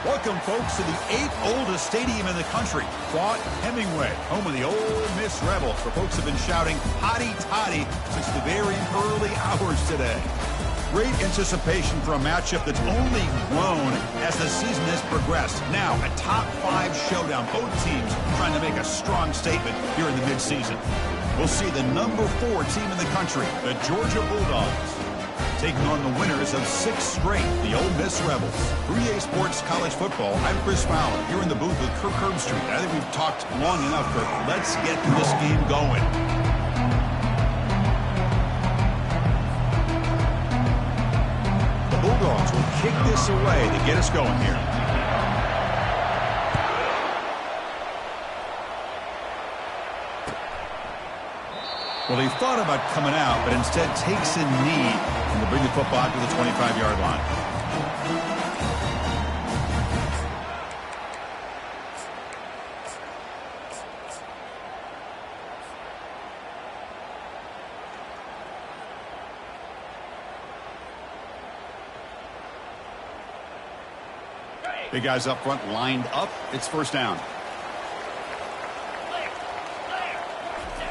Welcome, folks, to the 8th oldest stadium in the country, Vaught-Hemingway, home of the Ole Miss Rebels, where folks have been shouting "Hotty Toddy" since the very early hours today. Great anticipation for a matchup that's only grown as the season has progressed. Now, a top-5 showdown. Both teams trying to make a strong statement here in the midseason. We'll see the number 4 team in the country, the Georgia Bulldogs, taking on the winners of 6 straight, the Ole Miss Rebels. 3A Sports College Football, I'm Chris Fowler, here in the booth with Kirk Herbstreit. I think we've talked long enough, Kirk. Let's get this game going. The Bulldogs will kick this away to get us going here. Well, he thought about coming out, but instead takes a knee and will bring the football to the 25-yard line. Big guys up front lined up. It's first down.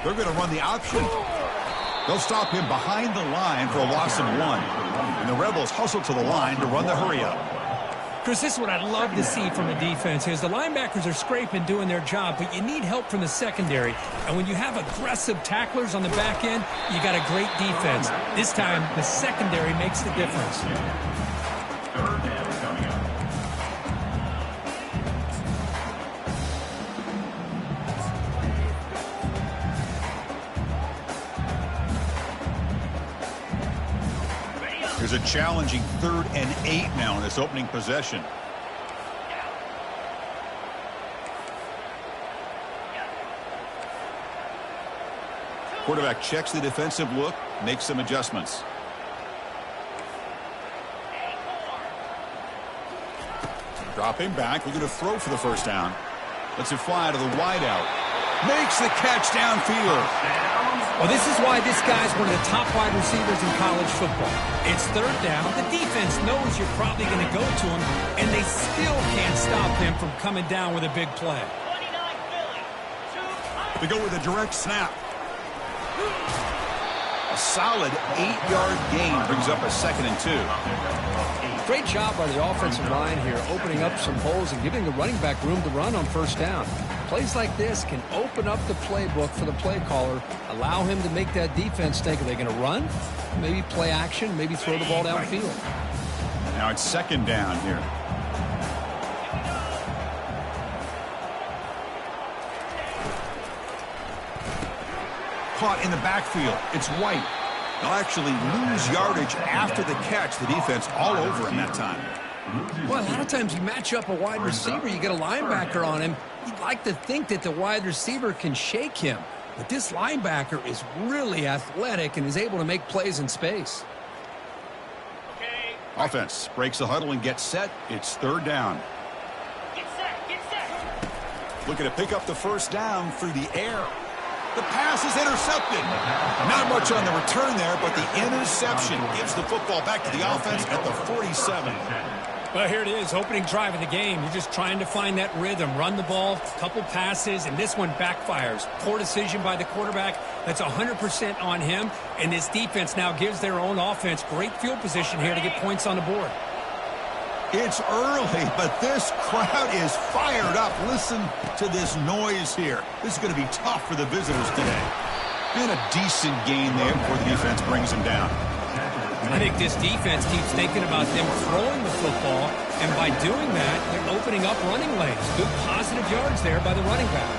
They're going to run the option. They'll stop him behind the line for a loss of 1. And the Rebels hustle to the line to run the hurry-up. Chris, this is what I'd love to see from the defense is the linebackers are scraping, doing their job, but you need help from the secondary. And when you have aggressive tacklers on the back end, you got a great defense. This time, the secondary makes the difference. There's a challenging 3rd and 8 now in this opening possession. Quarterback checks the defensive look, makes some adjustments. Dropping back, we're going to throw for the first down. Lets it fly to the wideout. Makes the catch downfield. Well, this is why this guy's one of the top wide receivers in college football. It's 3rd down. The defense knows you're probably going to go to him, and they still can't stop him from coming down with a big play. They go with a direct snap. A solid 8-yard gain brings up a 2nd and 2. Great job by the offensive line here, opening up some holes and giving the running back room to run on first down. Plays like this can open up the playbook for the play caller, allow him to make that defense think, are they going to run? Maybe play action, maybe throw the ball downfield. Now it's 2nd down here. Caught in the backfield. It's White. They'll actually lose yardage after the catch. The defense all over him that time. Well, a lot of times you match up a wide receiver, you get a linebacker on him. You'd like to think that the wide receiver can shake him. But this linebacker is really athletic and is able to make plays in space. Offense breaks the huddle and gets set. It's 3rd down. Get set. Looking to pick up the first down through the air. The pass is intercepted. Not much on the return there, but the interception gives the football back to the offense at the 47. Well, here it is, opening drive of the game. You're just trying to find that rhythm, run the ball, couple passes, and this one backfires. Poor decision by the quarterback. That's 100% on him, and this defense now gives their own offense great field position here to get points on the board. It's early, but this crowd is fired up. Listen to this noise here. This is going to be tough for the visitors today. And a decent gain there before the defense brings him down. I think this defense keeps thinking about them throwing the football, and by doing that, they're opening up running lanes. Good positive yards there by the running back.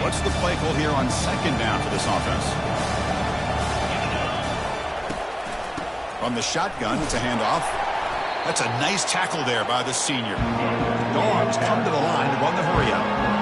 What's the play call here on 2nd down for this offense? From the shotgun, it's a handoff. That's a nice tackle there by the senior. Dogs come to the line to run the hurry-up.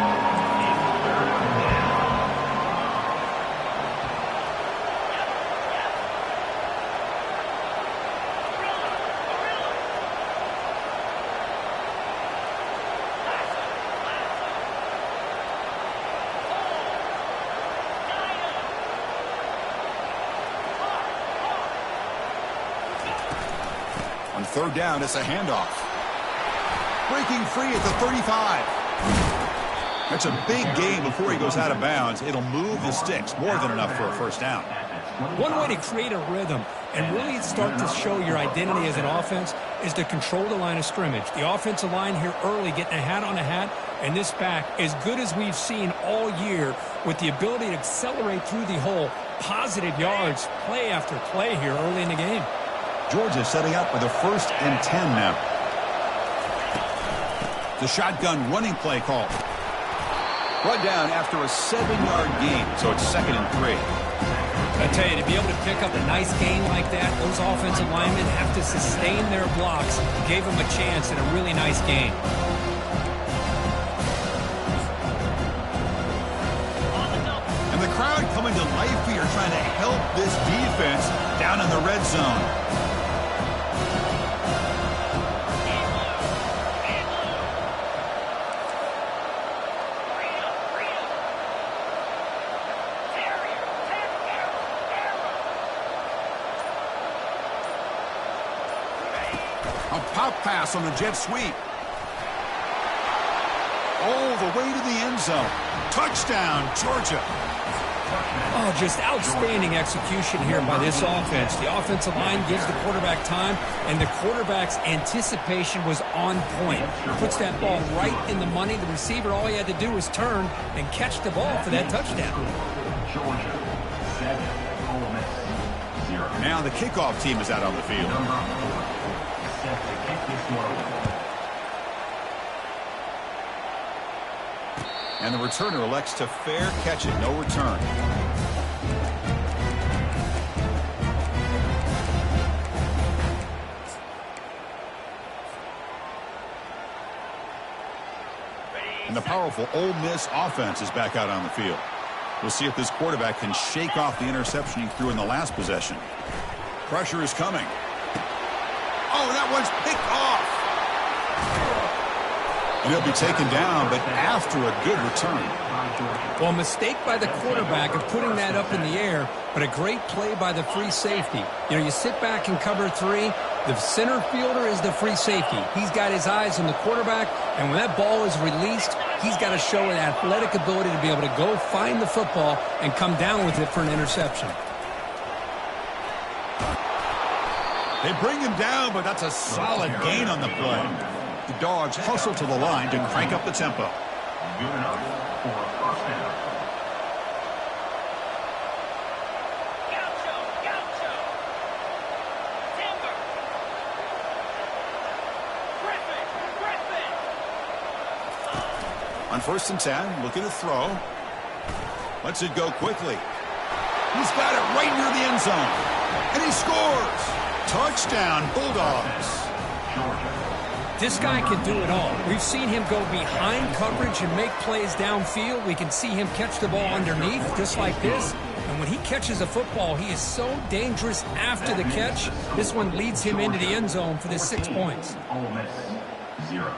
On third down, it's a handoff. Breaking free at the 35. That's a big gain before he goes out of bounds. It'll move the sticks, more than enough for a first down. One way to create a rhythm and really start to show your identity as an offense is to control the line of scrimmage. The offensive line here early getting a hat on a hat, and this back, as good as we've seen all year, with the ability to accelerate through the hole, positive yards, play after play here early in the game. Georgia setting up with a 1st and 10 now. The shotgun running play call. Brought down after a 7-yard gain, so it's 2nd and 3. I tell you, to be able to pick up a nice gain like that, those offensive linemen have to sustain their blocks. Gave them a chance at a really nice gain. And the crowd coming to life here, trying to help this defense down in the red zone. A pop pass on the jet sweep. All the way to the end zone. Touchdown, Georgia. Oh, just outstanding execution here by this offense. The offensive line gives the quarterback time, and the quarterback's anticipation was on point. Puts that ball right in the money. The receiver, all he had to do was turn and catch the ball for that touchdown. Georgia, 7, Ole Miss, 0. Now the kickoff team is out on the field. Set to kick this one. And the returner elects to fair catch it, no return. And the powerful Ole Miss offense is back out on the field. We'll see if this quarterback can shake off the interception he threw in the last possession. Pressure is coming. Oh, that one's picked off. And he'll be taken down, but after a good return. Well, a mistake by the quarterback of putting that up in the air, but a great play by the free safety. You know, you sit back in cover 3. The center fielder is the free safety. He's got his eyes on the quarterback, and when that ball is released, he's got to show an athletic ability to be able to go find the football and come down with it for an interception. They bring him down, but that's a solid gain on the play. The Dogs hustle to the line to crank up the tempo. Good enough for a first down. Gaucho, Gaucho. Timber. Griffin. On 1st and 10, looking to throw. Lets it go quickly. He's got it right near the end zone. And he scores. Touchdown, Bulldogs. Georgia. This guy can do it all. We've seen him go behind coverage and make plays downfield. We can see him catch the ball underneath, just like this. And when he catches a football, he is so dangerous after the catch. This one leads him into the end zone for this 6 points. Ole Miss, 0.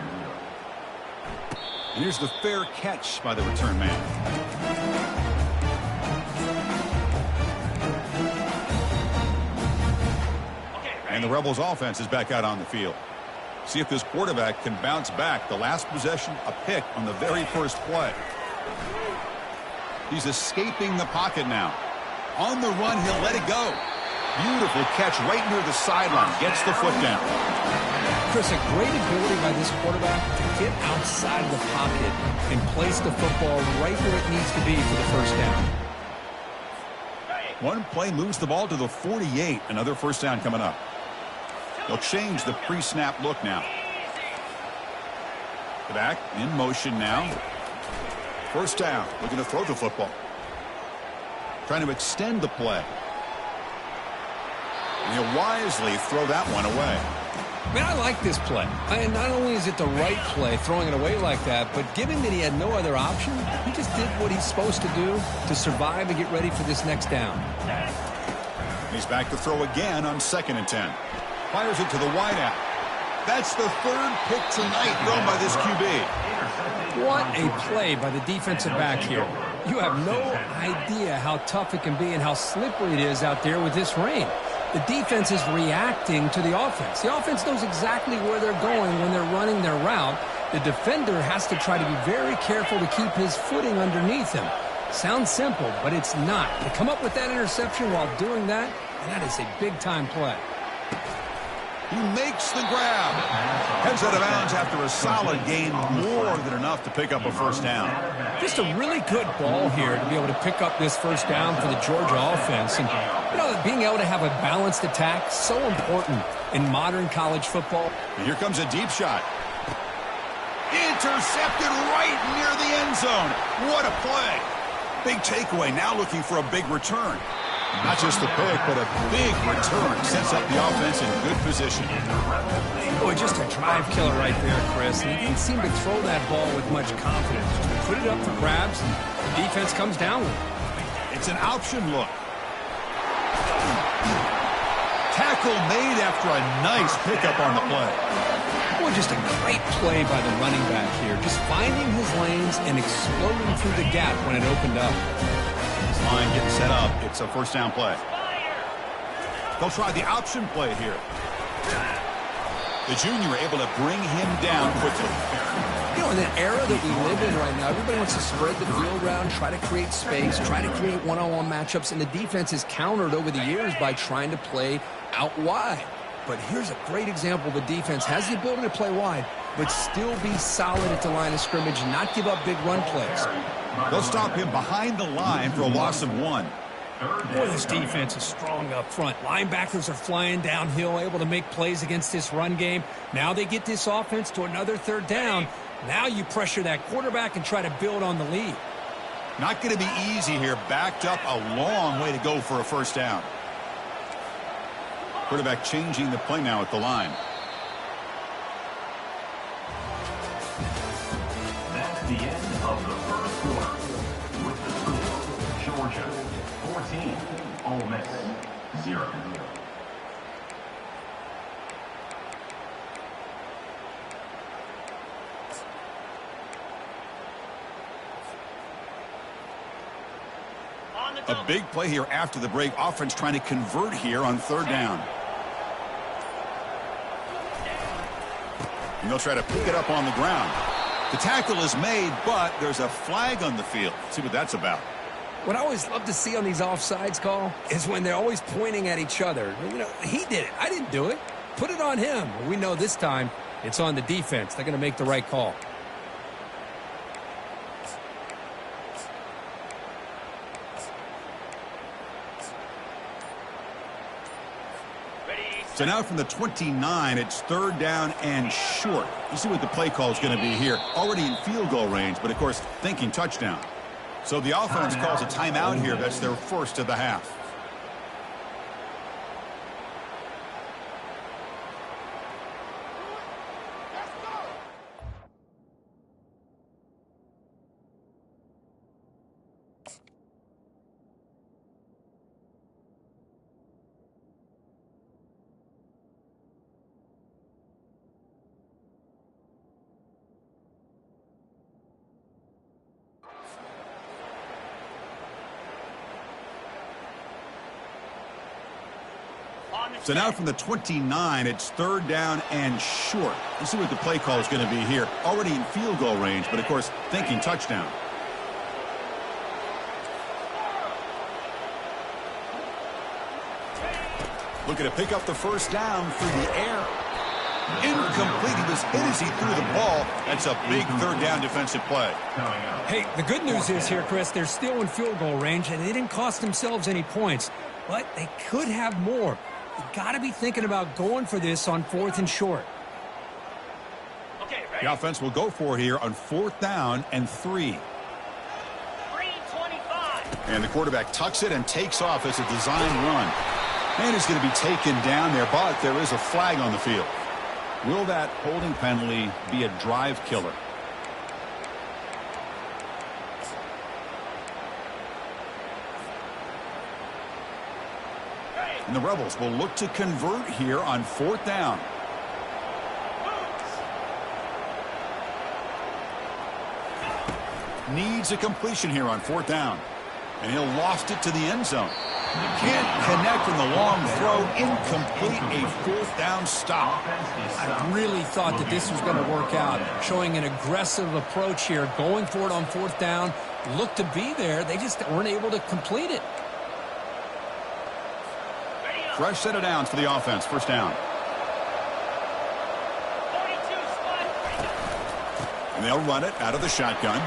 And here's the fair catch by the return man. And the Rebels offense is back out on the field. See if this quarterback can bounce back. The last possession, a pick on the very first play. He's escaping the pocket now. On the run, he'll let it go. Beautiful catch right near the sideline. Gets the foot down. Chris, a great ability by this quarterback to get outside of the pocket and place the football right where it needs to be for the first down. One play moves the ball to the 48. Another first down coming up. They'll change the pre-snap look now. Back in motion now. First down. Looking to throw the football. Trying to extend the play. And he'll wisely throw that one away. Man, I like this play. And not only is it the right play, throwing it away like that, but given that he had no other option, he just did what he's supposed to do to survive and get ready for this next down. He's back to throw again on 2nd and 10. Fires it to the wideout. That's the 3rd pick tonight thrown by this QB. What a play by the defensive back here. You have no idea how tough it can be and how slippery it is out there with this rain. The defense is reacting to the offense. The offense knows exactly where they're going when they're running their route. The defender has to try to be very careful to keep his footing underneath him. Sounds simple, but it's not. To come up with that interception while doing that, and that is a big-time play. He makes the grab. Heads out of bounds after a solid gain, more than enough to pick up a first down. Just a really good ball here to be able to pick up this first down for the Georgia offense. And, you know, being able to have a balanced attack, so important in modern college football. And here comes a deep shot. Intercepted right near the end zone. What a play. Big takeaway, now looking for a big return. Not just the pick, but a big return. Sets up the offense in good position. Boy, just a drive killer right there, Chris. And he didn't seem to throw that ball with much confidence. Just put it up for grabs, and the defense comes down with it. It's an option look. Tackle made after a nice pickup on the play. Boy, just a great play by the running back here. Just finding his lanes and exploding through the gap when it opened up. Line getting set up. It's a first down play. They'll try the option play here. The junior able to bring him down quickly. You know, in the era that we live in right now, everybody wants to spread the field around, try to create space, try to create one-on-one matchups, and the defense is countered over the years by trying to play out wide. But here's a great example. The defense has the ability to play wide, but still be solid at the line of scrimmage, not give up big run plays. They'll stop him behind the line for a loss of 1. Boy, this defense is strong up front. Linebackers are flying downhill, able to make plays against this run game. Now they get this offense to another third down. Now you pressure that quarterback and try to build on the lead. Not going to be easy here. Backed up a long way to go for a first down. Quarterback changing the play now at the line. That's the end of the first quarter. With the score, Georgia 14, Ole Miss 0. A big play here after the break. Offense trying to convert here on third down. And they'll try to pick it up on the ground. The tackle is made, but there's a flag on the field. Let's see what that's about. What I always love to see on these offsides call is when they're always pointing at each other. You know, he did it. I didn't do it. Put it on him. We know this time it's on the defense. They're going to make the right call. So now from the 29, it's third down and short. You see what the play call is going to be here. Already in field goal range, but of course thinking touchdown. So the offense calls a timeout here. That's their first of the half. So now from the 29, it's third down and short. You see what the play call is going to be here. Already in field goal range, but of course thinking touchdown. Looking to pick up the first down through the air. Incomplete. He was hit as he threw the ball. That's a big third down defensive play. Hey, the good news is here, Chris, they're still in field goal range, and they didn't cost themselves any points. But they could have more. You got to be thinking about going for this on fourth and short. Okay, ready? The offense will go for it here on fourth down and 3. 3:25. And the quarterback tucks it and takes off as a design run. And he's going to be taken down there, but there is a flag on the field. Will that holding penalty be a drive killer? And the Rebels will look to convert here on fourth down. Needs a completion here on fourth down. And he'll loft it to the end zone. Can't connect in the long throw. Incomplete. A fourth down stop. I really thought that this was going to work out. Showing an aggressive approach here. Going for it on fourth down. Looked to be there. They just weren't able to complete it. Fresh set of downs for the offense. First down. And they'll run it out of the shotgun.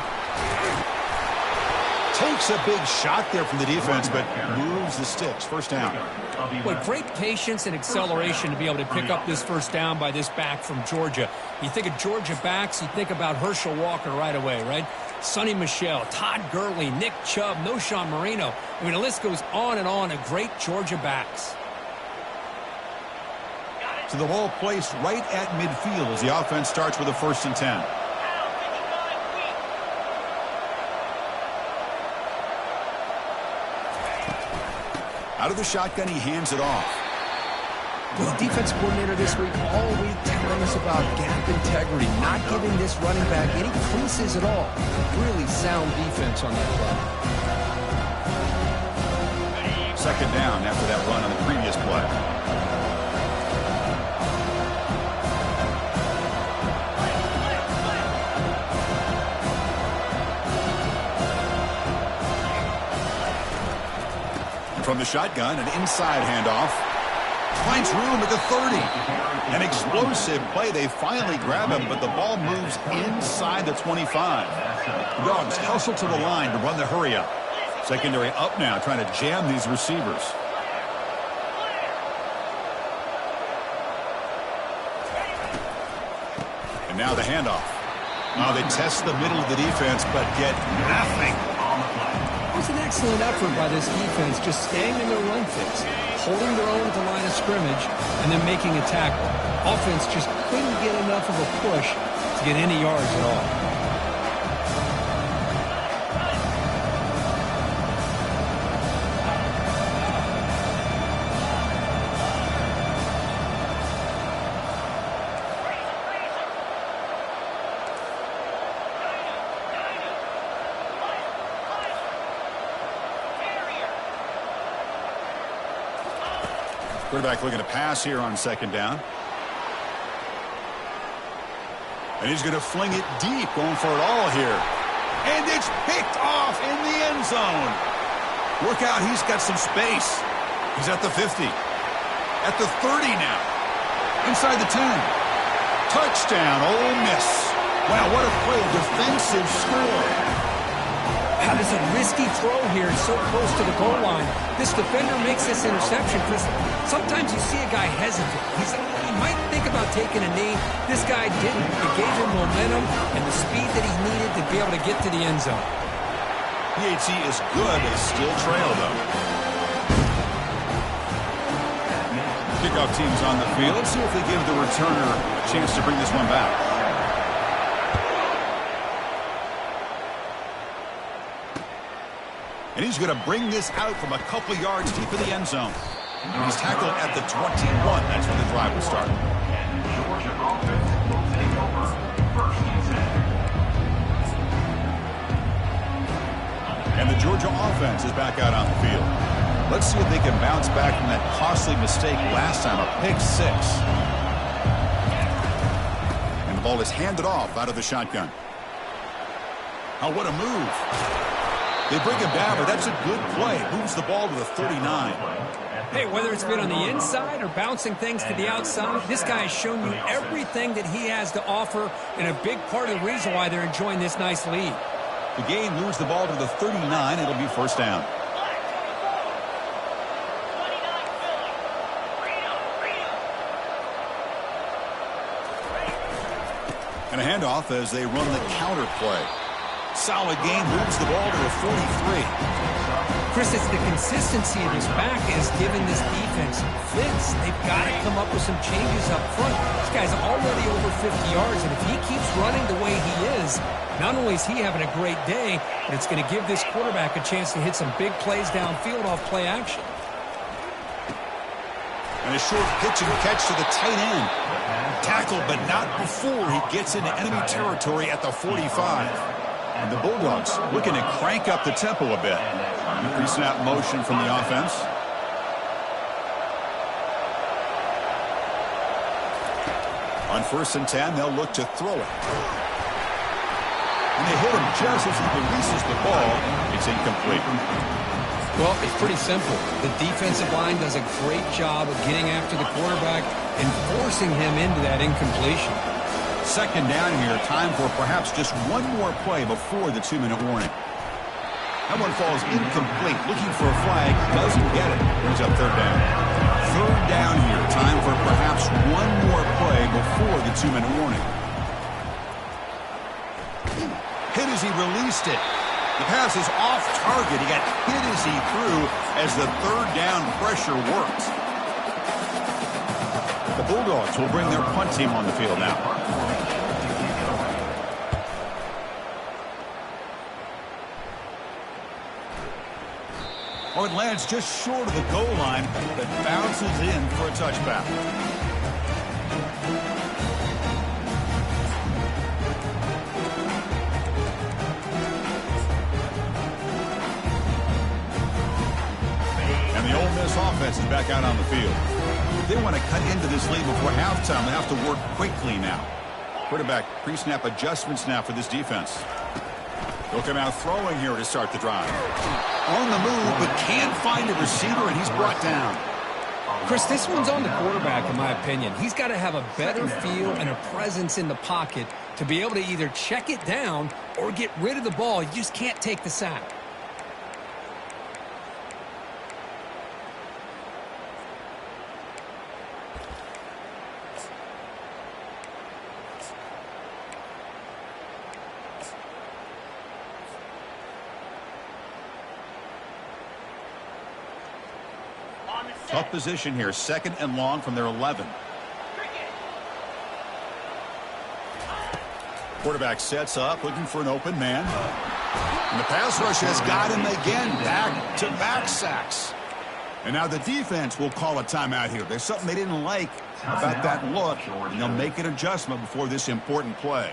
Takes a big shot there from the defense, but moves the sticks. First down. But great patience and acceleration to be able to pick up this first down by this back from Georgia. You think of Georgia backs, you think about Herschel Walker right away, right? Sonny Michel, Todd Gurley, Nick Chubb, Noshawn Marino. I mean, the list goes on and on of great Georgia backs. So the ball placed right at midfield as the offense starts with a 1st and 10. Out of the shotgun, he hands it off. The defense coordinator this week all week telling us about gap integrity, not giving this running back any creases at all. Really sound defense on that play. Second down after that run on the previous play. From the shotgun, an inside handoff. Finds room at the 30. An explosive play. They finally grab him, but the ball moves inside the 25. The Dogs hustle to the line to run the hurry up. Secondary up now, trying to jam these receivers. And now the handoff. Now they test the middle of the defense, but get nothing. It was an excellent effort by this defense, just staying in their run fix, holding their own at the line of scrimmage, and then making a tackle. Offense just couldn't get enough of a push to get any yards at all. Quarterback looking to pass here on second down. And he's going to fling it deep, going for it all here. And it's picked off in the end zone. Look out, he's got some space. He's at the 50. At the 30 now. Inside the 10. Touchdown, Ole Miss. Wow, what a play, a defensive score. That is a risky throw here, so close to the goal line. This defender makes this interception because sometimes you see a guy hesitate. He might think about taking a knee. This guy didn't. It gave him momentum and the speed that he needed to be able to get to the end zone. PAT is good, but still trail, though. Kickoff team's on the field. Let's see if they give the returner a chance to bring this one back. And he's going to bring this out from a couple yards deep in the end zone. And he's tackled at the 21. That's when the drive will start. And the Georgia offense will take over 1st and 10. And the Georgia offense is back out on the field. Let's see if they can bounce back from that costly mistake last time, a pick 6. And the ball is handed off out of the shotgun. Oh, what a move. They bring him down, but that's a good play. Moves the ball to the 39. Hey, whether it's been on the inside or bouncing things to the outside, this guy has shown you everything that he has to offer, and a big part of the reason why they're enjoying this nice lead. The game moves the ball to the 39. It'll be first down. And a handoff as they run the counter play. Solid game, moves the ball to the 43. Chris, it's the consistency of this back is giving this defense fits. They've got to come up with some changes up front. This guy's already over 50 yards, and if he keeps running the way he is, not only is he having a great day, but it's going to give this quarterback a chance to hit some big plays downfield off play action. And a short pitch and catch to the tight end. Tackled, but not before he gets into enemy territory at the 45. And the Bulldogs looking to crank up the tempo a bit. Pre-snap motion from the offense. On 1st and 10, they'll look to throw it. And they hit him just as he releases the ball. It's incomplete. Well, it's pretty simple. The defensive line does a great job of getting after the quarterback and forcing him into that incompletion. 2nd down here. Time for perhaps just one more play before the 2-minute warning. That one falls incomplete. Looking for a flag. Doesn't get it. Brings up 3rd down. 3rd down here. Time for perhaps one more play before the 2-minute warning. Hit as he released it. The pass is off target. He got hit as he threw as the 3rd down pressure worked. The Bulldogs will bring their punt team on the field now. Oh, it lands just short of the goal line, but bounces in for a touchback. The Ole Miss offense is back out on the field. If they want to cut into this lead before halftime, they have to work quickly now. Quarterback pre-snap adjustments now for this defense. They'll come out throwing here to start the drive. On the move, but can't find a receiver, and he's brought down. Chris, this one's on the quarterback, in my opinion. He's got to have a better feel and a presence in the pocket to be able to either check it down or get rid of the ball. You just can't take the sack. Tough position here. 2nd and long from their 11. Quarterback sets up, looking for an open man. And the pass rush has got him again. Back-to-back sacks. And now the defense will call a timeout here. There's something they didn't like about that look. And they'll make an adjustment before this important play.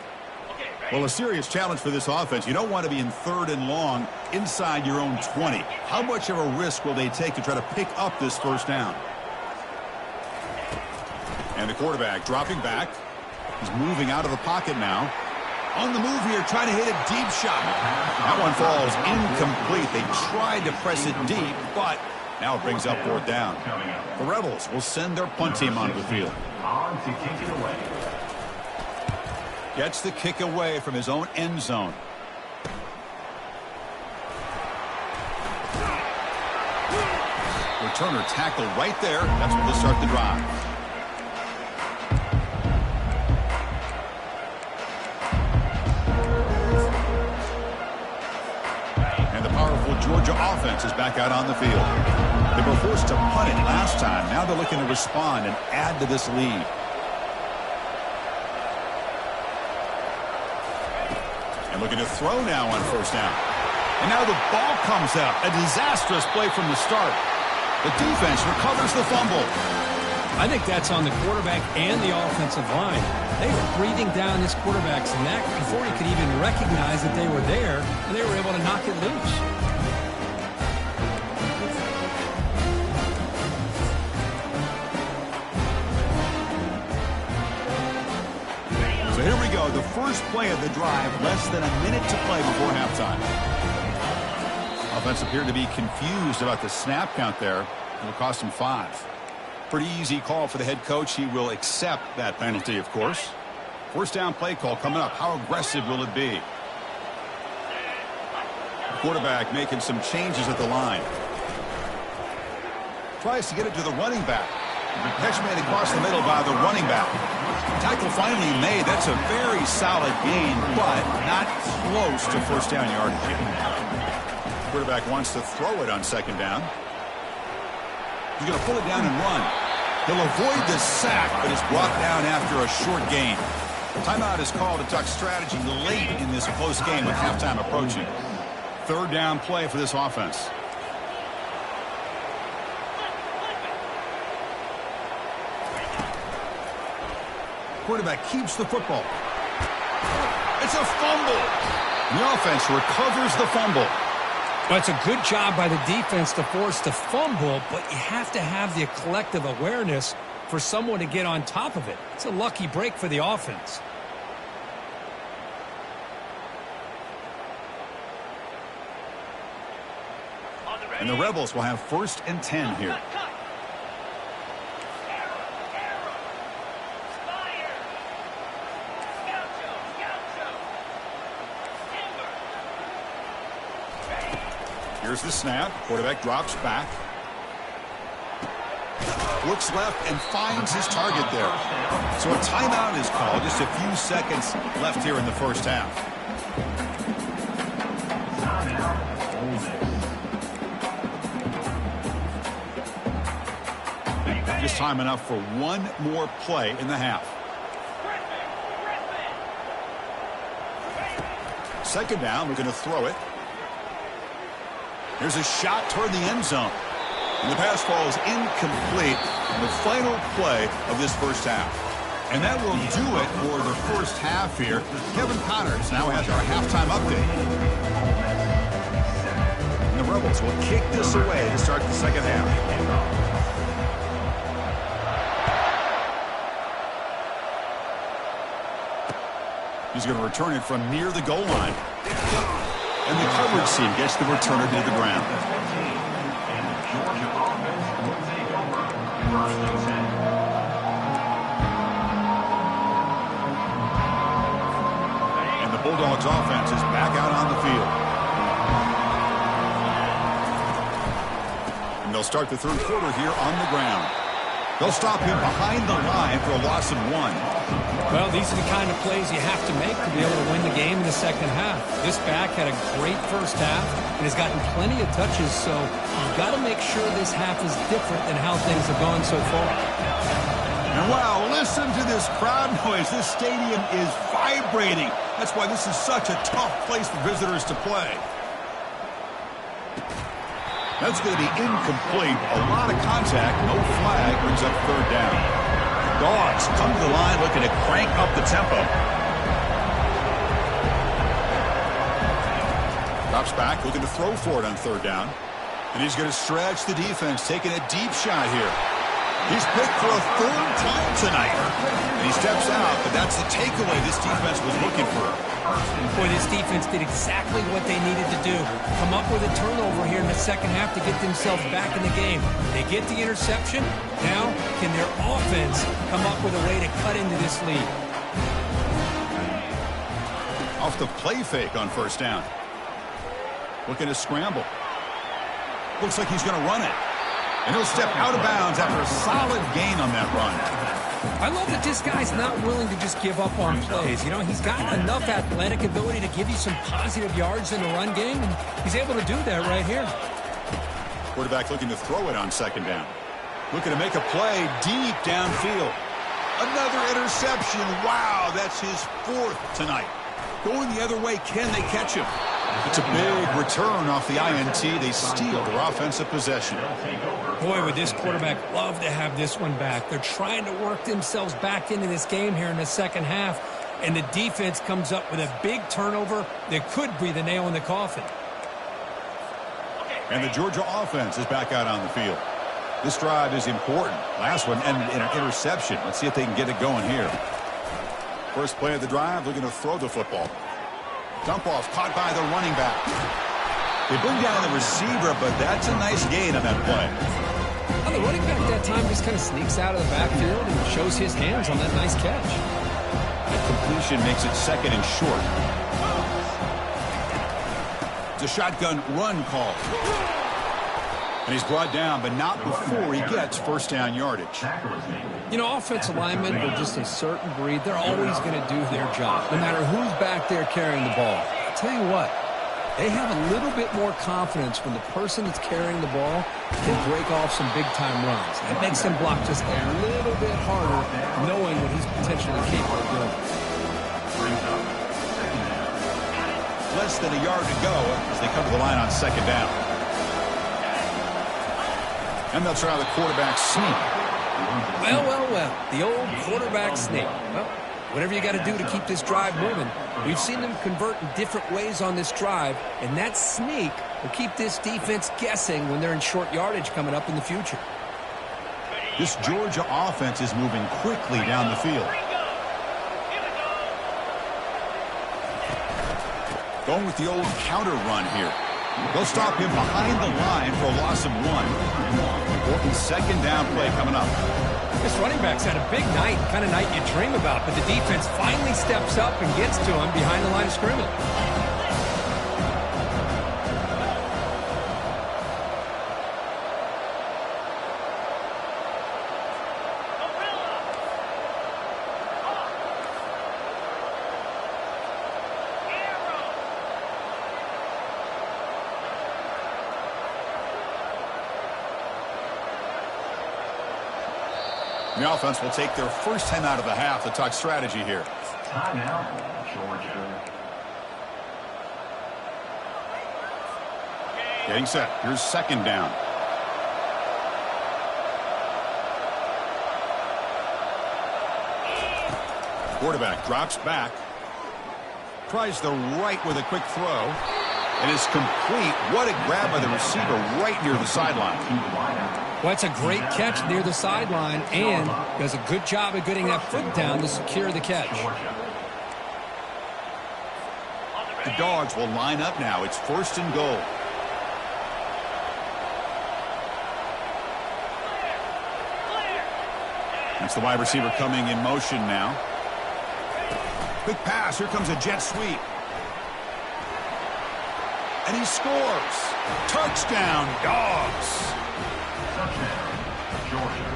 Well, a serious challenge for this offense. You don't want to be in 3rd and long inside your own 20. How much of a risk will they take to try to pick up this 1st down? And the quarterback dropping back. He's moving out of the pocket now. On the move here, trying to hit a deep shot. That one falls incomplete. They tried to press it deep, but now it brings up 4th down. The Rebels will send their punt team onto the field. On to kick it away. Gets the kick away from his own end zone. Returner tackle right there. That's where they'll start the drive. And the powerful Georgia offense is back out on the field. They were forced to punt it last time. Now they're looking to respond and add to this lead. And looking to throw now on 1st down. And now the ball comes out. A disastrous play from the start. The defense recovers the fumble. I think that's on the quarterback and the offensive line. They were breathing down this quarterback's neck before he could even recognize that they were there, and they were able to knock it loose. So here we go, the first play of the drive, less than a minute to play before halftime. Offense appeared to be confused about the snap count there. It'll cost him 5. Pretty easy call for the head coach. He will accept that penalty, of course. 1st down play call coming up. How aggressive will it be? The quarterback making some changes at the line. Tries to get it to the running back. Catch made across the middle by the running back. Tackle finally made. That's a very solid gain, but not close to 1st down yardage. Quarterback wants to throw it on 2nd down. He's going to pull it down and run. He'll avoid the sack, but is brought down after a short gain. Timeout is called to talk strategy late in this close game with halftime approaching. 3rd down play for this offense. Quarterback keeps the football. It's a fumble. The offense recovers the fumble. Well, it's a good job by the defense to force the fumble, but you have to have the collective awareness for someone to get on top of it. It's a lucky break for the offense. And the Rebels will have 1st and 10 here. Here's the snap. Quarterback drops back. Looks left and finds his target there. So a timeout is called. Just a few seconds left here in the first half. Just time enough for one more play in the half. 2nd down, we're going to throw it. Here's a shot toward the end zone. And the pass falls incomplete in the final play of this first half. And that will do it for the first half here. Kevin Connors now has our halftime update. And the Rebels will kick this away to start the second half. He's going to return it from near the goal line. And the coverage team gets the returner to the ground. And the Bulldogs offense is back out on the field. And they'll start the 3rd quarter here on the ground. They'll stop him behind the line for a loss of 1. Well, these are the kind of plays you have to make to be able to win the game in the second half. This back had a great first half and has gotten plenty of touches, so you've got to make sure this half is different than how things have gone so far. And wow, listen to this crowd noise. This stadium is vibrating. That's why this is such a tough place for visitors to play. That's going to be incomplete. A lot of contact. No flag. Brings up 3rd down. Dogs come to the line looking to crank up the tempo. Drops back, looking to throw for it on 3rd down. And he's going to stretch the defense, taking a deep shot here. He's picked for a 3rd time tonight. And he steps out, but that's the takeaway this defense was looking for. Boy, this defense did exactly what they needed to do. Come up with a turnover here in the second half to get themselves back in the game. They get the interception. Now, can their offense come up with a way to cut into this lead? Off the play fake on 1st down. Looking to scramble. Looks like he's going to run it. And he'll step out of bounds after a solid gain on that run. I love that this guy's not willing to just give up on plays. You know, he's got enough athletic ability to give you some positive yards in the run game, and he's able to do that right here. Quarterback looking to throw it on 2nd down. Looking to make a play deep downfield. Another interception. Wow, that's his 4th tonight. Going the other way, can they catch him? It's a big return off the INT. They steal their offensive possession. Boy, would this quarterback love to have this one back. They're trying to work themselves back into this game here in the second half, and the defense comes up with a big turnover that could be the nail in the coffin. And the Georgia offense is back out on the field. This drive is important. Last one ended in an interception. Let's see if they can get it going here. First play of the drive, looking to throw the football. Dump off, caught by the running back. They bring down the receiver, but that's a nice gain on that play. Well, the running back that time just kind of sneaks out of the backfield and shows his hands on that nice catch. The completion makes it 2nd and short. It's a shotgun run call. And he's brought down, but not before he gets 1st down yardage. You know, offensive linemen are just a certain breed. They're always going to do their job, no matter who's back there carrying the ball. I'll tell you what, they have a little bit more confidence when the person that's carrying the ball can break off some big-time runs. It makes them block just a little bit harder, knowing what he's potentially capable of doing. Less than a yard to go as they come to the line on 2nd down. And they'll try the quarterback sneak. Well, the old quarterback sneak. Well, whatever you got to do to keep this drive moving. We've seen them convert in different ways on this drive, and that sneak will keep this defense guessing when they're in short yardage coming up in the future. This Georgia offense is moving quickly down the field. Going with the old counter run here. They'll stop him behind the line for a loss of 1. Important second down play coming up. This running back's had a big night, kind of night you dream about, but the defense finally steps up and gets to him behind the line of scrimmage. The offense will take their first timeout of the half to talk strategy here. Timeout, Georgia. Getting set. Here's second down. Quarterback drops back. Tries the right with a quick throw. And is complete. What a grab by the receiver right near the sideline. Well, it's a great catch near the sideline and does a good job of getting that foot down to secure the catch. The Dogs will line up now. It's first and goal. That's the wide receiver coming in motion now. Quick pass. Here comes a jet sweep. And he scores. Touchdown, Dogs. Touchdown, Georgia.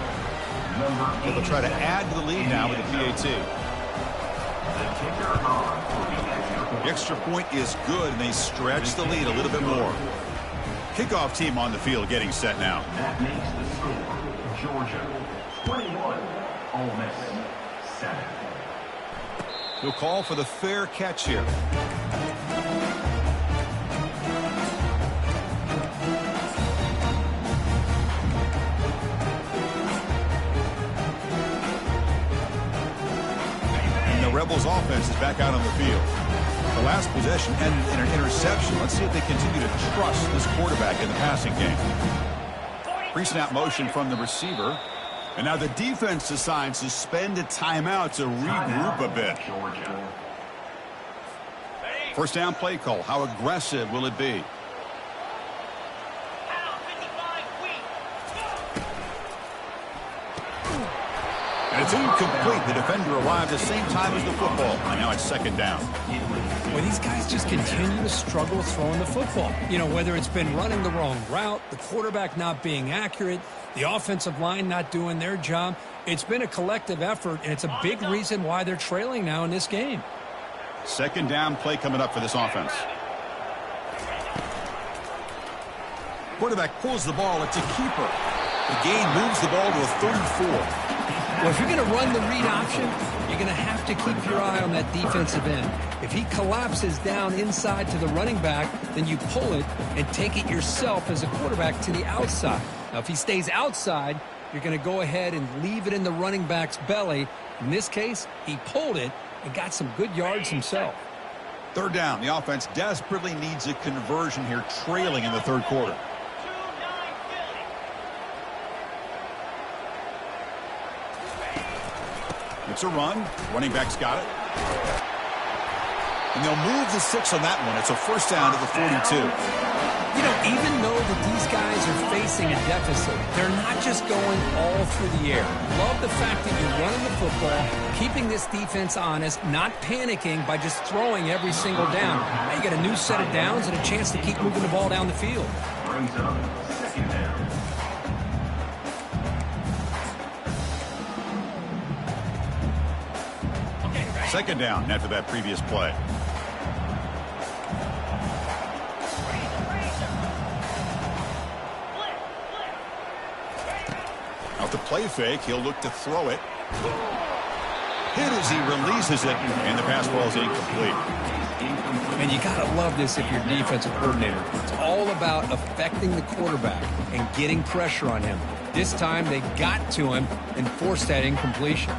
Number 8. They'll try to add to the lead now with the PAT. The kicker on for the extra point. The extra point is good, and they stretch the lead a little bit more. Kickoff team on the field getting set now. That makes the score Georgia 21, Ole Miss 7. He'll call for the fair catch here. Rebels offense is back out on the field. The last possession ended in an interception. Let's see if they continue to trust this quarterback in the passing game. Pre-snap motion from the receiver. And now the defense decides to spend a timeout to regroup a bit. First down play call. How aggressive will it be? And it's incomplete. The defender arrived at the same time as the football. And now it's second down. Well, these guys just continue to struggle throwing the football. You know, whether it's been running the wrong route, the quarterback not being accurate, the offensive line not doing their job. It's been a collective effort, and it's a big reason why they're trailing now in this game. Second down play coming up for this offense. Quarterback pulls the ball. It's a keeper. The gain moves the ball to a 34. Well, if you're going to run the read option, you're going to have to keep your eye on that defensive end. If he collapses down inside to the running back, then you pull it and take it yourself as a quarterback to the outside. Now, if he stays outside, you're going to go ahead and leave it in the running back's belly. In this case, he pulled it and got some good yards himself. Third down. The offense desperately needs a conversion here, trailing in the third quarter. It's a run. Running back's got it. And they'll move the 6 on that one. It's a first down to the 42. You know, even though that these guys are facing a deficit, they're not just going all through the air. Love the fact that you're running the football, keeping this defense honest, not panicking by just throwing every single down. Now you get a new set of downs and a chance to keep moving the ball down the field. Brings up second down. Second down after that previous play. Off the play fake, he'll look to throw it. Hit as he releases it, and the pass ball is incomplete. And you got to love this if you're defensive coordinator. It's all about affecting the quarterback and getting pressure on him. This time they got to him and forced that incompletion.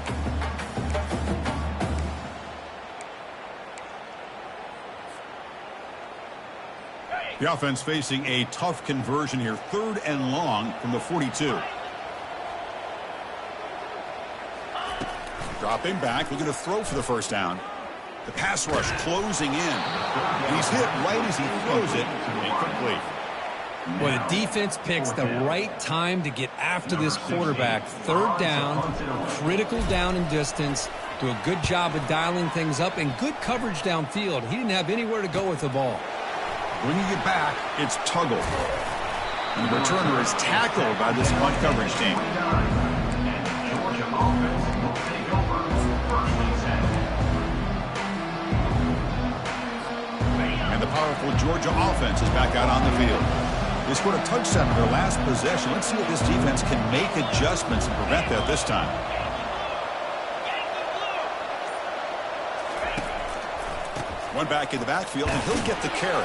The offense facing a tough conversion here. 3rd and long from the 42. Dropping back, looking to throw for the first down. The pass rush closing in. And he's hit right as he throws it. Incomplete. Well, the defense picks the right time to get after this quarterback. Third down, critical down and distance. Do a good job of dialing things up and good coverage downfield. He didn't have anywhere to go with the ball. Bringing it back, it's Tuggle. And the returner is tackled by this punt coverage team. Georgia offense will take over first and 10. And the powerful Georgia offense is back out on the field. They scored a touchdown in their last possession. Let's see if this defense can make adjustments and prevent that this time. One back in the backfield, and he'll get the carry.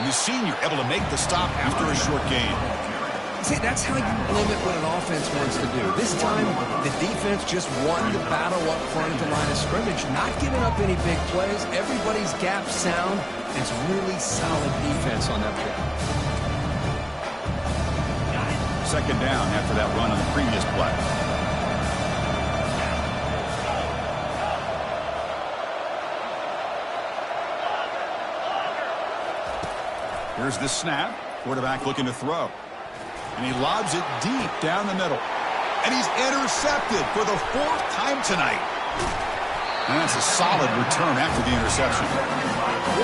And the senior able to make the stop after a short gain. See, that's how you limit what an offense wants to do. This time, the defense just won the battle up front at the line of scrimmage, not giving up any big plays. Everybody's gap sound. It's really solid defense on that play. Second down after that run on the previous play. Here's the snap. Quarterback looking to throw. And he lobs it deep down the middle. And he's intercepted for the fourth time tonight. And that's a solid return after the interception.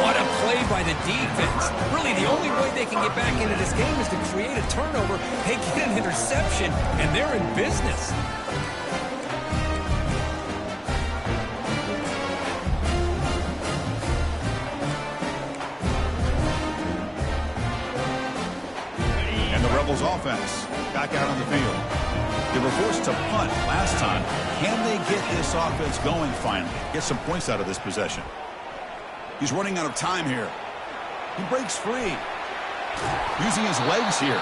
What a play by the defense. Really, the only way they can get back into this game is to create a turnover. They get an interception, and they're in business. And the Rebels offense back out on the field. They were forced to punt last time. Can they get this offense going finally? Get some points out of this possession. He's running out of time here. He breaks free. Using his legs here.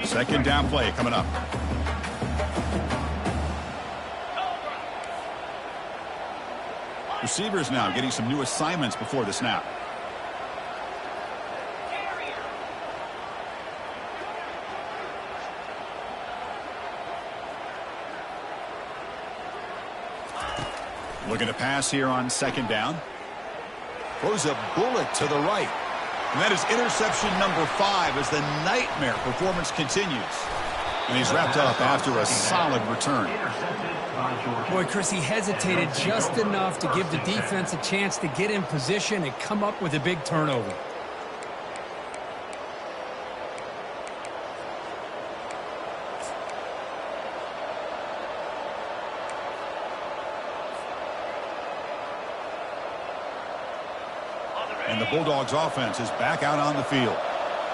Second down play coming up. Receivers now getting some new assignments before the snap. Looking to pass here on second down. Throws a bullet to the right. And that is interception number 5 as the nightmare performance continues. And he's wrapped up after a solid return. Boy, Chris, he hesitated just enough to give the defense a chance to get in position and come up with a big turnover. And the Bulldogs offense is back out on the field.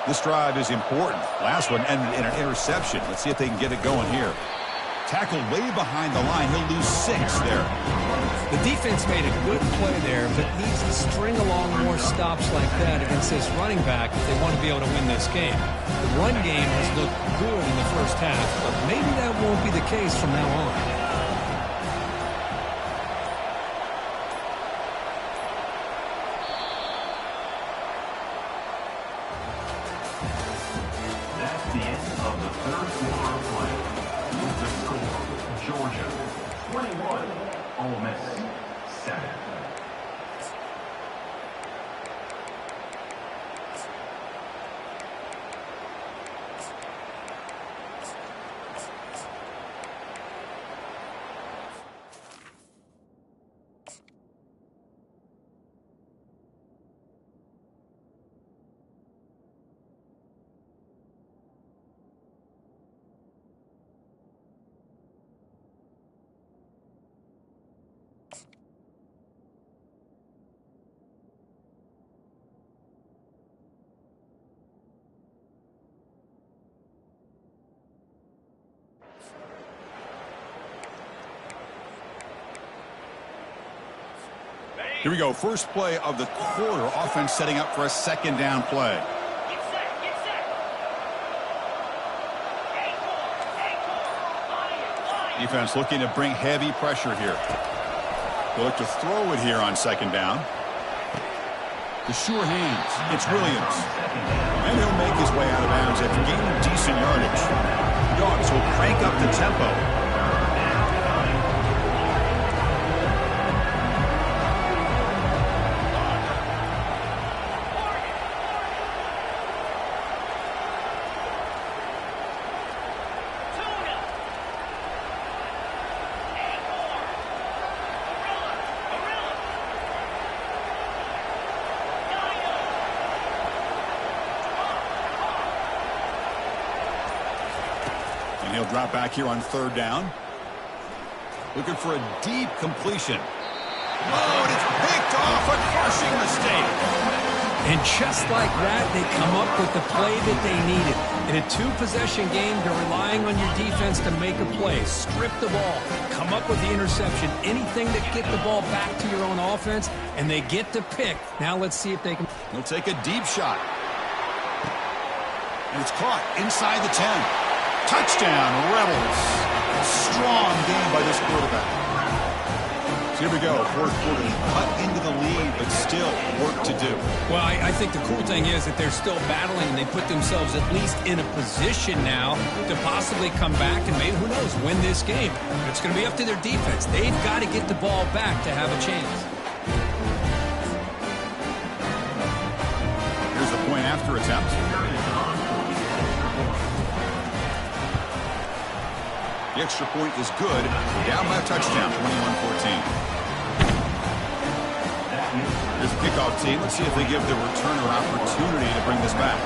This drive is important. Last one ended in an interception. Let's see if they can get it going here. Tackled way behind the line. He'll lose 6 there. The defense made a good play there, but needs to string along more stops like that against this running back if they want to be able to win this game. The run game has looked good in the first half, but maybe that won't be the case from now on. That's the end of the third quarter of play. With the score, Georgia 21, Ole Miss 7. Here we go. First play of the quarter. Offense setting up for a second down play. Get set, get set. Ankle. Defense looking to bring heavy pressure here. They'll look to throw it here on second down. The sure hands. It's Williams. And he'll make his way out of bounds after gaining decent yardage. Dogs will crank up the tempo. And he'll drop back here on third down. Looking for a deep completion. Oh, and it's picked off. A crushing mistake. And just like that, they come up with the play that they needed. In a two-possession game, they're relying on your defense to make a play. Strip the ball. Come up with the interception. Anything to get the ball back to your own offense, and they get to pick. Now let's see if they can. He'll take a deep shot. And it's caught inside the 10. Touchdown, Rebels. Strong game by this quarterback. So here we go, fourth quarter. Cut into the lead, but still work to do. Well, I think the cool thing is that they're still battling, and they put themselves at least in a position now to possibly come back and maybe, who knows, win this game. But it's going to be up to their defense. They've got to get the ball back to have a chance. Here's the point after attempt. The extra point is good. Down by a touchdown, 21-14. Here's the kickoff team. Let's see if they give the returner opportunity to bring this back.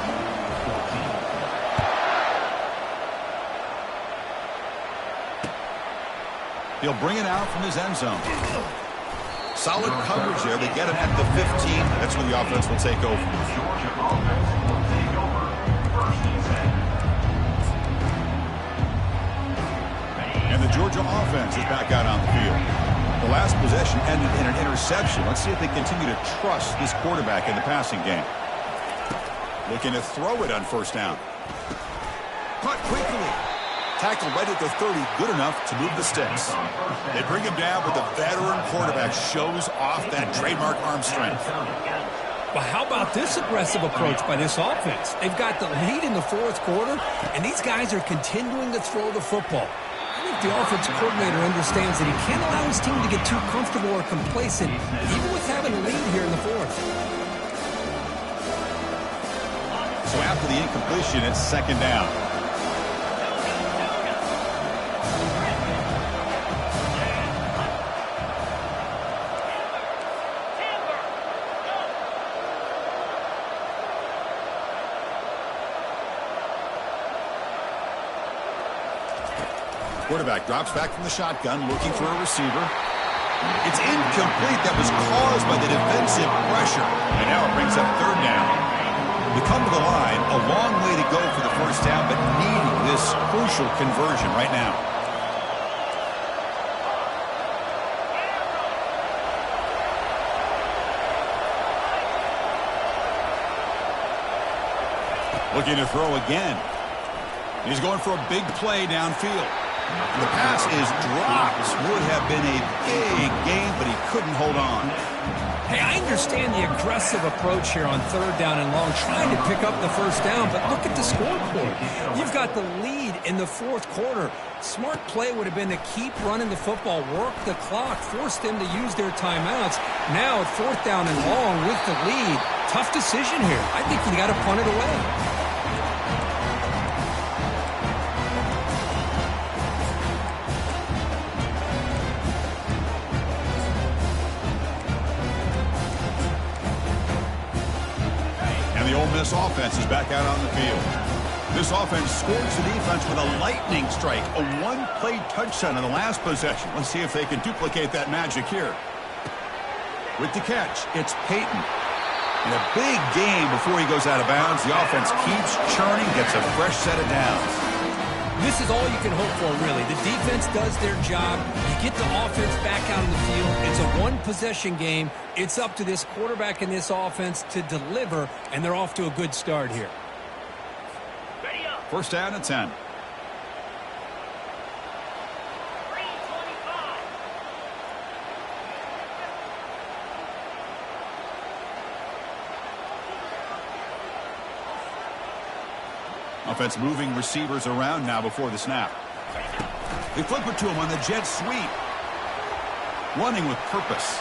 He'll bring it out from his end zone. Solid coverage there. They get him at the 15. That's when the offense will take over. Georgia offense will take over. First and 10. And the Georgia offense is back out on the field. The last possession ended in an interception. Let's see if they continue to trust this quarterback in the passing game. Looking to throw it on first down. Caught quickly. Tackled right at the 30. Good enough to move the sticks. They bring him down, but the veteran quarterback shows off that trademark arm strength. Well, how about this aggressive approach by this offense? They've got the lead in the fourth quarter, and these guys are continuing to throw the football. I think the offensive coordinator understands that he can't allow his team to get too comfortable or complacent, even with having a lead here in the fourth. So after the incompletion, it's second down. Quarterback drops back from the shotgun, looking for a receiver. It's incomplete. That was caused by the defensive pressure. And now it brings up third down. We come to the line, a long way to go for the first down, but needing this crucial conversion right now. Looking to throw again. He's going for a big play downfield. The pass is dropped. Would have been a big game, but he couldn't hold on. Hey, I understand the aggressive approach here on third down and long, trying to pick up the first down, but look at the scoreboard. You've got the lead in the fourth quarter. Smart play would have been to keep running the football, work the clock, force them to use their timeouts. Now at fourth down and long with the lead, tough decision here. I think you got to punt it away. This offense is back out on the field. This offense scores the defense with a lightning strike, a one-play touchdown in the last possession. Let's see if they can duplicate that magic here. With the catch, it's Peyton. In a big game before he goes out of bounds, the offense keeps churning, gets a fresh set of downs. This is all you can hope for, really. The defense does their job. You get the offense back out on the field. It's a one-possession game. It's up to this quarterback and this offense to deliver, and they're off to a good start here. First down and 10. Offense moving receivers around now before the snap. They flip it to him on the jet sweep. Running with purpose.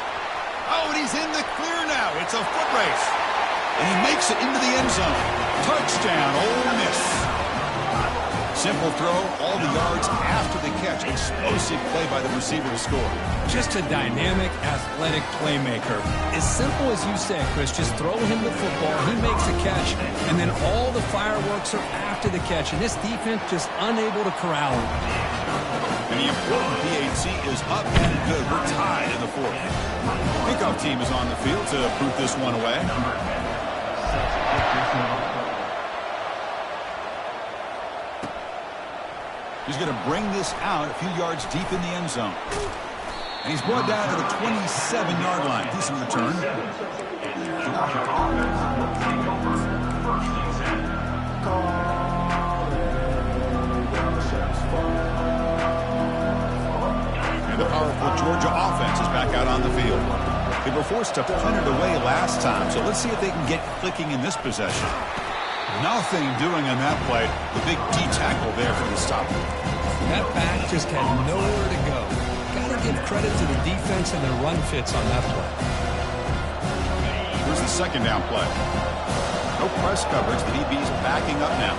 Oh, and he's in the clear now. It's a foot race. And he makes it into the end zone. Touchdown, Ole Miss. Simple throw, all the yards after the catch. Explosive play by the receiver to score. Just a dynamic, athletic playmaker. As simple as you said, Chris, just throw him the football, he makes a catch, and then all the fireworks are after the catch. And this defense just unable to corral him. And the important PAT is up and good. We're tied in the fourth. Kickoff team is on the field to boot this one away. He's going to bring this out a few yards deep in the end zone. And he's brought down to the 27-yard line. Decent return. And the powerful Georgia offense is back out on the field. They were forced to punt it away last time, so let's see if they can get clicking in this possession. Nothing doing on that play. The big D tackle there for the stop. That back just had nowhere to go. Got to give credit to the defense and their run fits on that play. Here's the second down play. No press coverage. The DB's backing up now.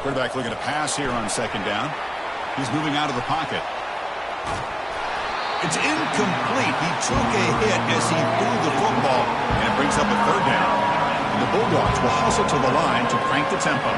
Quarterback looking to pass here on second down. He's moving out of the pocket. It's incomplete. He took a hit as he threw the football, and it brings up a third down. And the Bulldogs will hustle to the line to crank the tempo.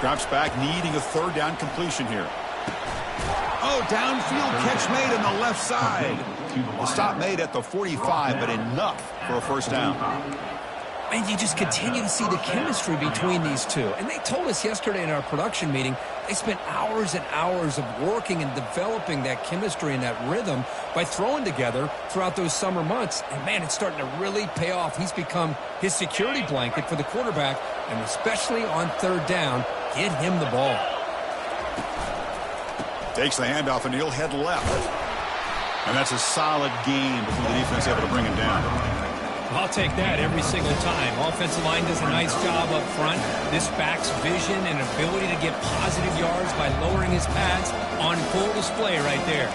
Drops back, needing a third down completion here. Oh, downfield catch made on the left side. The stop made at the 45, but enough for a first down. And you just continue to see the chemistry between these two. And they told us yesterday in our production meeting, they spent hours and hours of working and developing that chemistry and that rhythm by throwing together throughout those summer months. And, man, it's starting to really pay off. He's become his security blanket for the quarterback, and especially on third down, get him the ball. Takes the handoff, and he'll head left. And that's a solid gain before the defense able to bring him down. I'll take that every single time. Offensive line does a nice job up front. This back's vision and ability to get positive yards by lowering his pads on full display right there.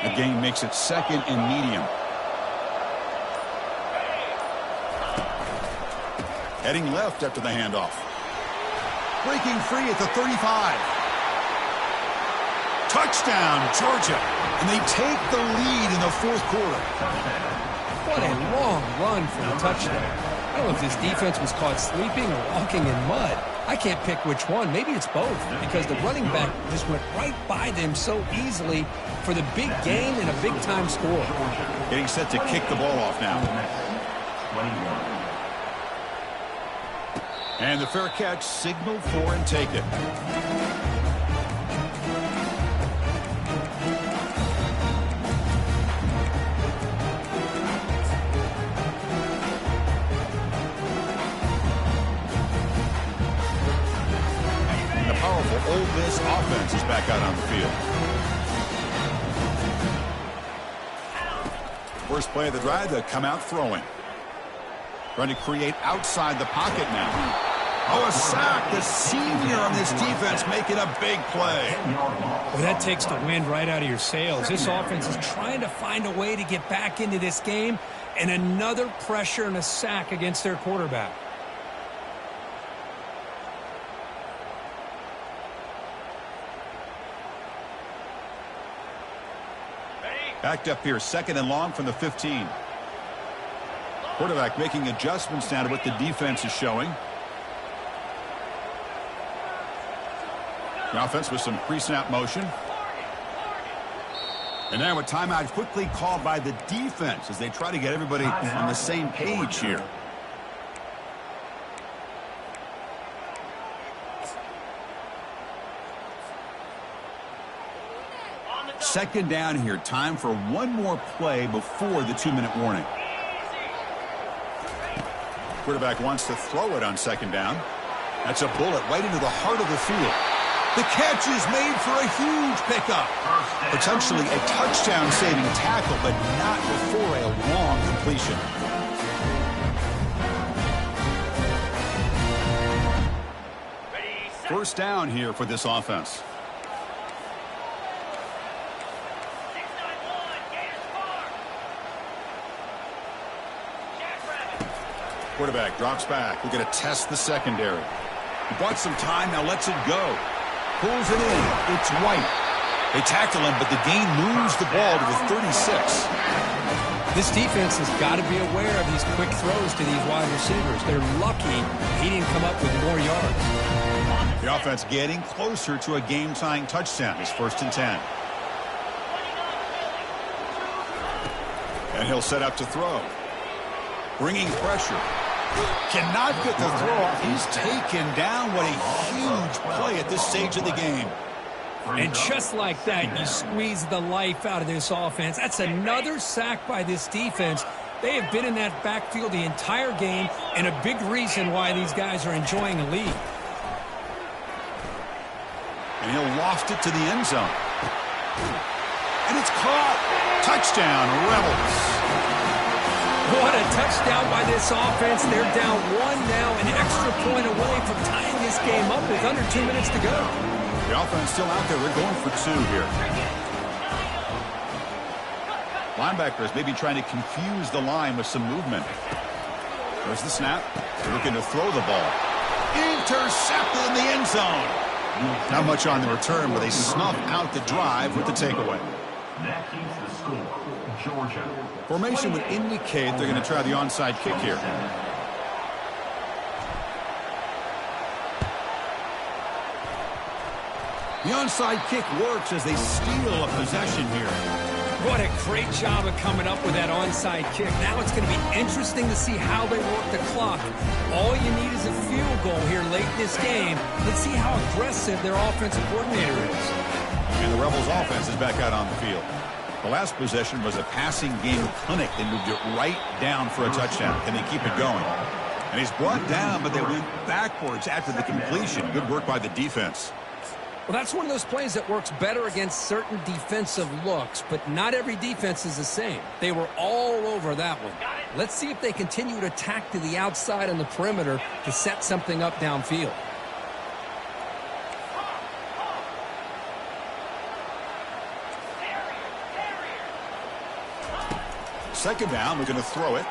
The game makes it second and medium. Heading left after the handoff. Breaking free at the 35. Touchdown, Georgia. And they take the lead in the fourth quarter. What a long run for the touchdown. I don't know if this defense was caught sleeping or walking in mud. I can't pick which one. Maybe it's both, because the running back just went right by them so easily for the big gain and a big-time score. Getting set to kick the ball off now. And the fair catch, signal for and take it. Ole Miss offense is back out on the field. First play of the drive, they come out throwing. Trying to create outside the pocket now. Oh, a sack. The senior on this defense making a big play. Well, that takes the wind right out of your sails. This offense is trying to find a way to get back into this game, and another pressure and a sack against their quarterback. Backed up here, second and long from the 15. Quarterback making adjustments now to what the defense is showing. The offense with some pre-snap motion. And now a timeout quickly called by the defense as they try to get everybody on the same page here. Second down here. Time for one more play before the 2-minute warning. Quarterback wants to throw it on second down. That's a bullet right into the heart of the field. The catch is made for a huge pickup. Potentially a touchdown-saving tackle, but not before a long completion. First down here for this offense. Quarterback drops back. We're going to test the secondary. He bought some time, now lets it go. Pulls it in. It's White. They tackle him, but the gain moves the ball to the 36. This defense has got to be aware of these quick throws to these wide receivers. They're lucky he didn't come up with more yards. The offense getting closer to a game-tying touchdown. It's 1st and 10. And he'll set up to throw. Bringing pressure. Cannot get the throw off. He's taken down. What a huge play at this stage of the game. And just like that, you squeeze the life out of this offense. That's another sack by this defense. They have been in that backfield the entire game, and a big reason why these guys are enjoying a lead. And he'll loft it to the end zone. And it's caught. Touchdown, Rebels. What a touchdown by this offense. They're down one now, an extra point away from tying this game up with under 2 minutes to go. The offense still out there. They're going for 2 here. Linebackers maybe trying to confuse the line with some movement. There's the snap. They're looking to throw the ball. Intercepted in the end zone. Not much on the return, but they snuff out the drive with the takeaway. That keeps the score. Georgia. Formation would indicate they're going to try the onside kick here. The onside kick works as they steal a possession here. What a great job of coming up with that onside kick. Now it's going to be interesting to see how they work the clock. All you need is a field goal here late in this game. Let's see how aggressive their offensive coordinator is. And the Rebels offense is back out on the field. The last possession was a passing game clinic. They moved it right down for a touchdown. Can they keep it going? And he's brought down, but they went backwards after the completion. Good work by the defense. Well, that's one of those plays that works better against certain defensive looks, but not every defense is the same. They were all over that one. Let's see if they continue to attack to the outside on the perimeter to set something up downfield. Second down, they're going to throw it.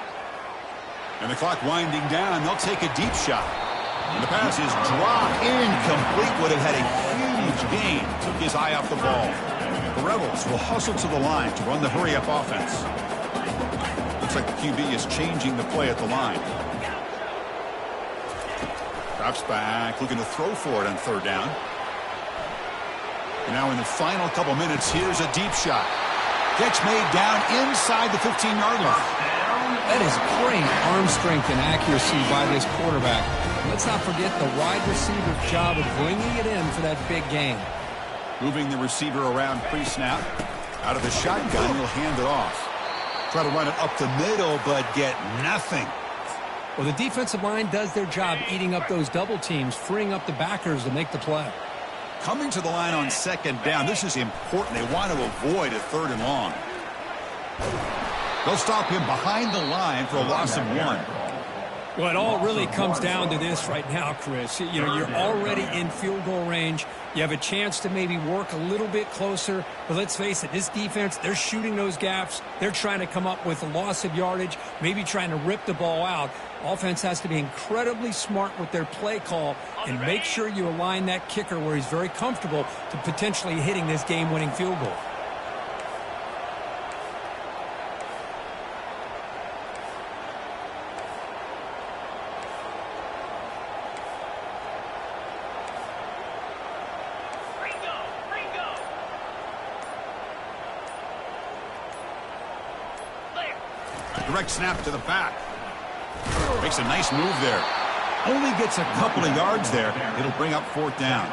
And the clock winding down, they'll take a deep shot. And the pass is dropped incomplete. Would have had a huge gain. Took his eye off the ball. The Rebels will hustle to the line to run the hurry-up offense. Looks like the QB is changing the play at the line. Drops back, looking to throw for it on third down. And now in the final couple minutes, here's a deep shot. Catch made down inside the 15-yard line. That is great arm strength and accuracy by this quarterback. Let's not forget the wide receiver's job of bringing it in for that big game. Moving the receiver around pre-snap. Out of the shotgun, he'll hand it off. Try to run it up the middle, but get nothing. Well, the defensive line does their job eating up those double teams, freeing up the backers to make the play. Coming to the line on second down, this is important. They want to avoid a third and long. They'll stop him behind the line for a loss of 1. Well, it all really comes down to this right now, Chris. You know, you're already in field goal range. You have a chance to maybe work a little bit closer. But let's face it, this defense, they're shooting those gaps. They're trying to come up with a loss of yardage, maybe trying to rip the ball out. Offense has to be incredibly smart with their play call and make sure you align that kicker where he's very comfortable to potentially hitting this game-winning field goal. Direct snap to the back. Makes a nice move there. Only gets a couple of yards there. It'll bring up 4th down.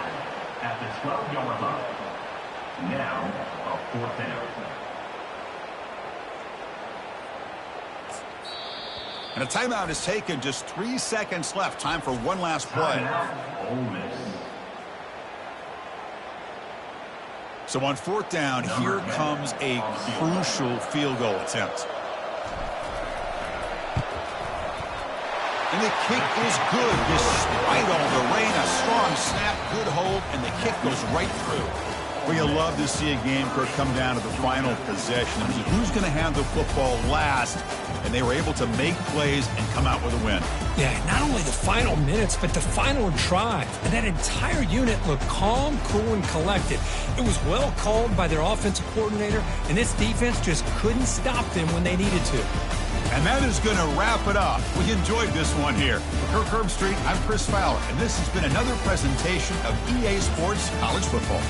At the 12-yard line. Now, a 4th down. And a timeout is taken. Just 3 seconds left. Time for one last play. Timeout, Ole Miss. So on 4th down, here comes a crucial field goal attempt. And the kick is good despite all the rain. A strong snap, good hold, and the kick goes right through. Well, you love to see a game, Kirk, come down to the final possession. Who's going to have the football last? And they were able to make plays and come out with a win. Yeah, not only the final minutes, but the final drive. And that entire unit looked calm, cool, and collected. It was well called by their offensive coordinator, and this defense just couldn't stop them when they needed to. And that is going to wrap it up. We enjoyed this one here. For Kirk Herbstreit, I'm Chris Fowler, and this has been another presentation of EA Sports College Football.